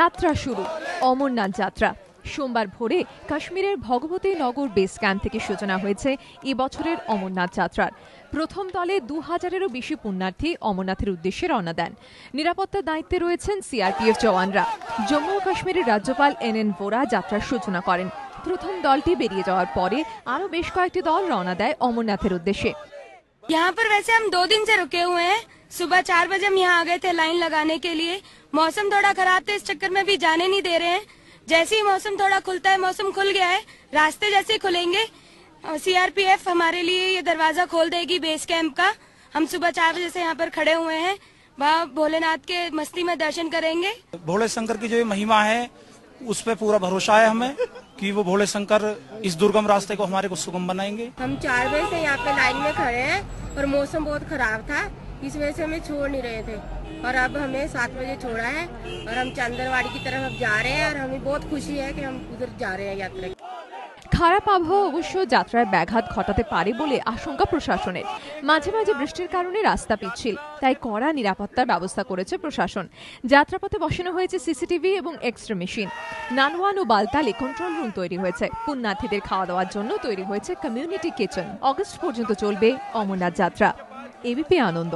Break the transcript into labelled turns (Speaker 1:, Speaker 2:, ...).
Speaker 1: যাত্রা শুরু অমরনাথ যাত্রা। সোমবার ভোরে কাশ্মীরের ভগবতী নগর বেস ক্যাম্প থেকে সূচনা হয়েছে এবছরের অমরনাথ যাত্রার। প্রথম দলে 2000-এরও বেশি পুণ্যার্থী অমরনাথের উদ্দেশ্যে রওনা দেন। নিরাপত্তার দায়িত্বে রয়েছেন সিআরপিএফ জওয়ানরা। জম্মু ও কাশ্মীরের রাজ্যপাল এনএন ভোরা যাত্রার সূচনা করেন। প্রথম দলটি বেরিয়ে যাওয়ার পরে আরও বেশ কয়েকটি দল রওনা দেয় অমরনাথের উদ্দেশ্যে।
Speaker 2: यहाँ पर वैसे हम 2 दिन से रुके हुए हैं। सुबह 4 बजे हम यहाँ आ गए थे लाइन लगाने के लिए। मौसम थोड़ा खराब था, इस चक्कर में भी जाने नहीं दे रहे हैं। जैसे ही मौसम थोड़ा खुलता है, मौसम खुल गया है, रास्ते जैसे ही खुलेंगे सीआरपीएफ हमारे लिए ये दरवाजा खोल देगी बेस कैंप का। हम सुबह 4 बजे से यहाँ पर खड़े हुए हैं, वहाँ भोलेनाथ के मस्ती में दर्शन करेंगे।
Speaker 3: भोले शंकर की जो ये महिमा है उस पे पूरा भरोसा है हमें कि वो भोले शंकर इस दुर्गम रास्ते को हमारे को सुगम बनाएंगे।
Speaker 4: हम 4 बजे से यहाँ पे लाइन में खड़े हैं और मौसम बहुत खराब था, इस वजह से हमें छोड़ नहीं रहे थे और अब हमें 7 बजे छोड़ा है और हम चंदरवाड़ी की तरफ अब जा रहे हैं और हमें बहुत खुशी है कि हम उधर जा रहे हैं यात्रा।
Speaker 1: খারাপ আবহাওয়া অবশ্য যাত্রায় ব্যাঘাত ঘটাতে পারে বলে আশঙ্কা প্রশাসনের। মাঝে মাঝে বৃষ্টির কারণে রাস্তা পিচ্ছিল, তাই কড়া নিরাপত্তার ব্যবস্থা করেছে প্রশাসন। যাত্রাপথে বসানো হয়েছে সিসিটিভি এবং এক্সরে মেশিন। নানওয়ান ও বালতালে কন্ট্রোল রুম তৈরি হয়েছে। পুণ্যার্থীদের খাওয়া দাওয়ার জন্য তৈরি হয়েছে কমিউনিটি কিচেন। অগস্ট পর্যন্ত চলবে অমরনাথ যাত্রা। এবিপি আনন্দ।